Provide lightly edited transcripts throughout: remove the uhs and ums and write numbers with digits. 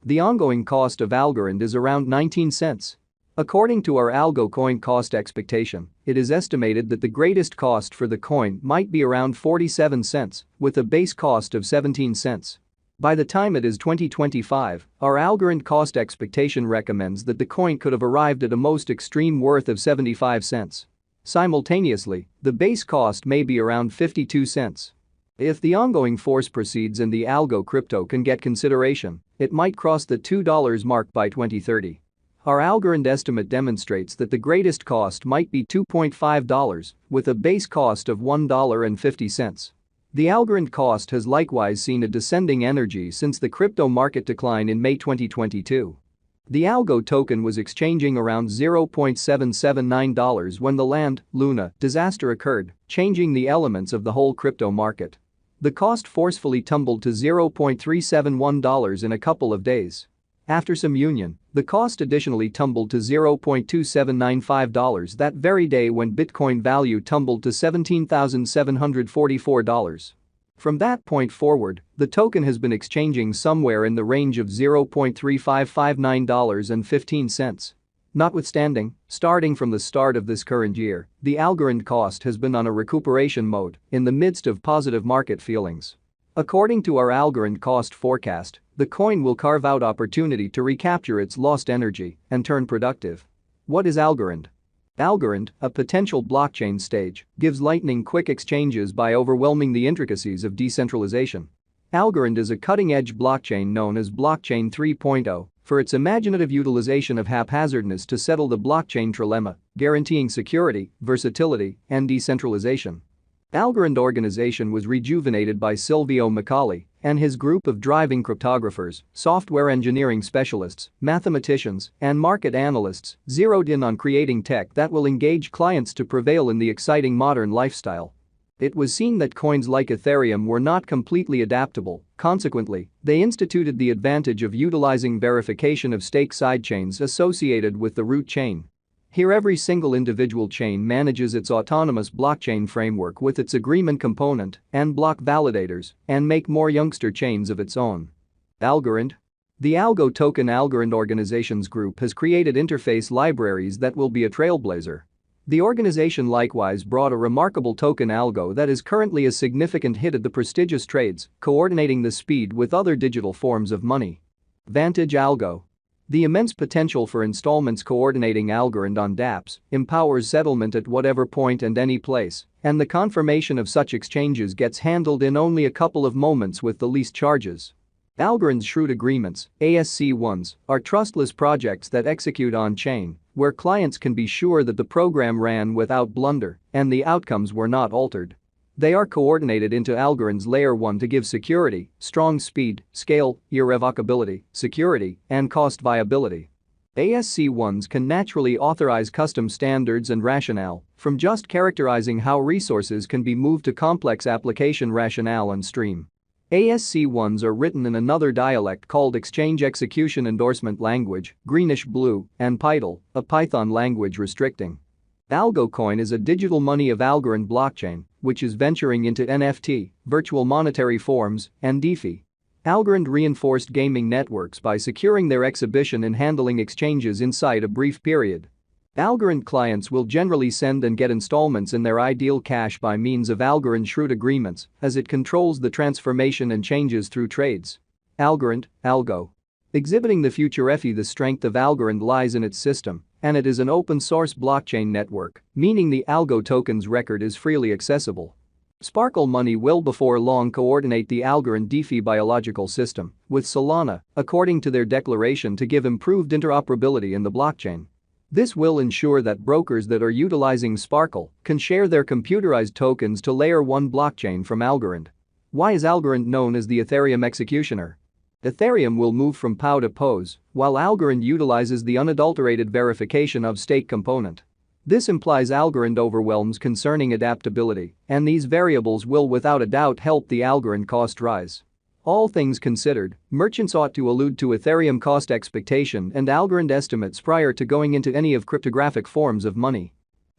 The ongoing cost of Algorand is around 19 cents. According to our Algo coin cost expectation, it is estimated that the greatest cost for the coin might be around 47 cents, with a base cost of 17 cents. By the time it is 2025, our Algorand cost expectation recommends that the coin could have arrived at a most extreme worth of 75 cents. Simultaneously, the base cost may be around 52 cents. If the ongoing force proceeds and the Algo crypto can get consideration, it might cross the $2 mark by 2030. Our Algorand estimate demonstrates that the greatest cost might be $2.5, with a base cost of $1.50. The Algorand cost has likewise seen a descending energy since the crypto market decline in May 2022. The Algo token was exchanging around $0.779 when the Luna disaster occurred, changing the elements of the whole crypto market. The cost forcefully tumbled to $0.371 in a couple of days. After some union, the cost additionally tumbled to $0.2795 that very day when Bitcoin value tumbled to $17,744. From that point forward, the token has been exchanging somewhere in the range of $0.3559.15. Notwithstanding, starting from the start of this current year, the Algorand cost has been on a recuperation mode in the midst of positive market feelings. According to our Algorand cost forecast, the coin will carve out opportunity to recapture its lost energy and turn productive. What is Algorand? Algorand, a potential blockchain stage, gives lightning-quick exchanges by overwhelming the intricacies of decentralization. Algorand is a cutting-edge blockchain known as Blockchain 3.0 for its imaginative utilization of haphazardness to settle the blockchain trilemma, guaranteeing security, versatility, and decentralization. Algorand organization was rejuvenated by Silvio Micali and his group of driving cryptographers, software engineering specialists, mathematicians, and market analysts zeroed in on creating tech that will engage clients to prevail in the exciting modern lifestyle. It was seen that coins like Ethereum were not completely adaptable, consequently, they instituted the advantage of utilizing verification of stake sidechains associated with the root chain. Here every single individual chain manages its autonomous blockchain framework with its agreement component and block validators and make more youngster chains of its own. Algorand. The Algo token Algorand Organizations Group has created interface libraries that will be a trailblazer. The organization likewise brought a remarkable token Algo that is currently a significant hit at the prestigious trades, coordinating the speed with other digital forms of money. Vantage Algo. The immense potential for installments coordinating Algorand on dApps empowers settlement at whatever point and any place, and the confirmation of such exchanges gets handled in only a couple of moments with the least charges. Algorand's Shrewd Agreements, ASC1s, are trustless projects that execute on-chain, where clients can be sure that the program ran without blunder and the outcomes were not altered. They are coordinated into Algorand's Layer 1 to give security, strong speed, scale, irrevocability, security, and cost viability. ASC1s can naturally authorize custom standards and rationale, from just characterizing how resources can be moved to complex application rationale and stream. ASC1s are written in another dialect called Exchange Execution Endorsement Language, greenish-blue, and Python, a Python language restricting. AlgoCoin is a digital money of Algorand blockchain, which is venturing into NFT, virtual monetary forms, and DeFi. Algorand reinforced gaming networks by securing their exhibition and handling exchanges inside a brief period. Algorand clients will generally send and get installments in their ideal cash by means of Algorand Shrewd Agreements, as it controls the transformation and changes through trades. Algorand, Algo. Exhibiting the future FE. The strength of Algorand lies in its system, and it is an open-source blockchain network, meaning the Algo token's record is freely accessible. Sparkle Money will before long coordinate the Algorand DeFi biological system with Solana, according to their declaration, to give improved interoperability in the blockchain. This will ensure that brokers that are utilizing Sparkle can share their computerized tokens to Layer 1 blockchain from Algorand. Why is Algorand known as the Ethereum executioner? Ethereum will move from POW to POS, while Algorand utilizes the unadulterated verification of stake component. This implies Algorand overwhelms concerning adaptability, and these variables will without a doubt help the Algorand cost rise. All things considered, merchants ought to allude to Ethereum cost expectation and Algorand estimates prior to going into any of cryptographic forms of money.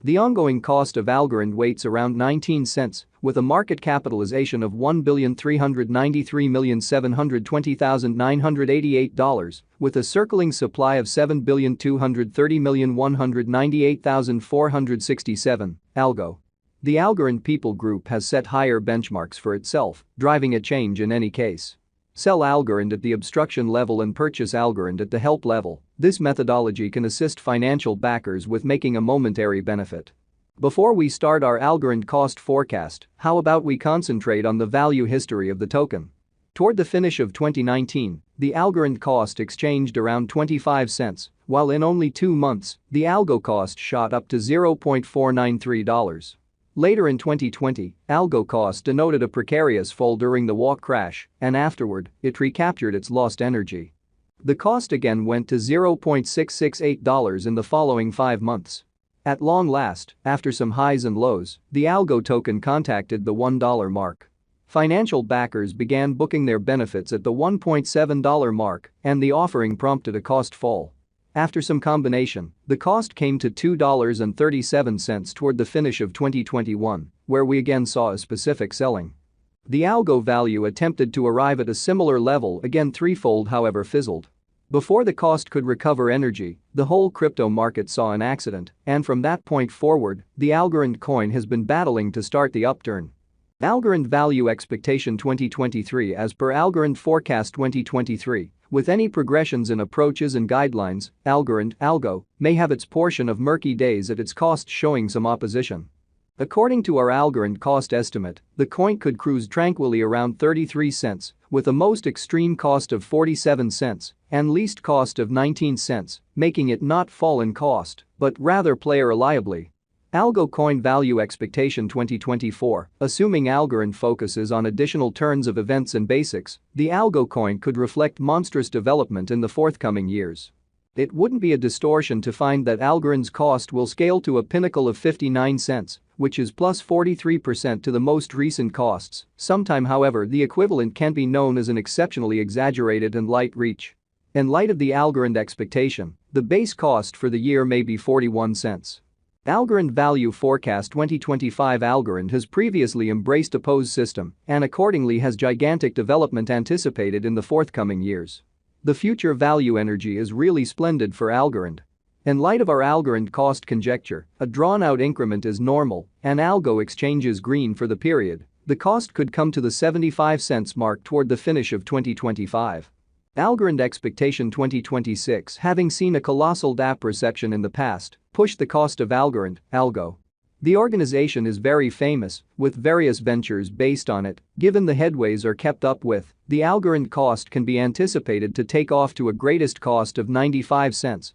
The ongoing cost of Algorand waits around 19 cents, with a market capitalization of $1,393,720,988, with a circling supply of $7,230,198,467, Algo. The Algorand people group has set higher benchmarks for itself, driving a change in any case. Sell Algorand at the obstruction level and purchase Algorand at the help level. This methodology can assist financial backers with making a momentary benefit. Before we start our Algorand cost forecast, how about we concentrate on the value history of the token? Toward the finish of 2019, the Algorand cost exchanged around 25 cents, while in only 2 months, the Algo cost shot up to $0.493. Later in 2020, Algo cost denoted a precarious fall during the walk crash, and afterward, it recaptured its lost energy. The cost again went to $0.668 in the following 5 months. At long last, after some highs and lows, the Algo token contacted the $1 mark. Financial backers began booking their benefits at the $1.7 mark, and the offering prompted a cost fall. After some combination, the cost came to $2.37 toward the finish of 2021, where we again saw a specific selling. The Algo value attempted to arrive at a similar level again threefold, however fizzled. Before the cost could recover energy, the whole crypto market saw an accident, and from that point forward, the Algorand coin has been battling to start the upturn. Algorand value expectation 2023 as per Algorand forecast 2023. With any progressions in approaches and guidelines, Algo may have its portion of murky days at its cost showing some opposition. According to our Algorand cost estimate, the coin could cruise tranquilly around 33 cents, with a most extreme cost of 47 cents and least cost of 19 cents, making it not fall in cost, but rather play reliably. Algo coin value expectation 2024, assuming Algorand focuses on additional turns of events and basics, the Algo coin could reflect monstrous development in the forthcoming years. It wouldn't be a distortion to find that Algorand's cost will scale to a pinnacle of 59 cents, which is plus 43% to the most recent costs. Sometime, however, the equivalent can be known as an exceptionally exaggerated and light reach. In light of the Algorand expectation, the base cost for the year may be 41 cents. Algorand value forecast 2025. Algorand has previously embraced a POS system and accordingly has gigantic development anticipated in the forthcoming years. The future value energy is really splendid for Algorand. In light of our Algorand cost conjecture, a drawn-out increment is normal and Algo exchanges green for the period. The cost could come to the 75 cents mark toward the finish of 2025. Algorand expectation 2026, having seen a colossal DApp recession in the past, pushed the cost of Algorand, Algo. The organization is very famous, with various ventures based on it. Given the headways are kept up with, the Algorand cost can be anticipated to take off to a greatest cost of 95 cents,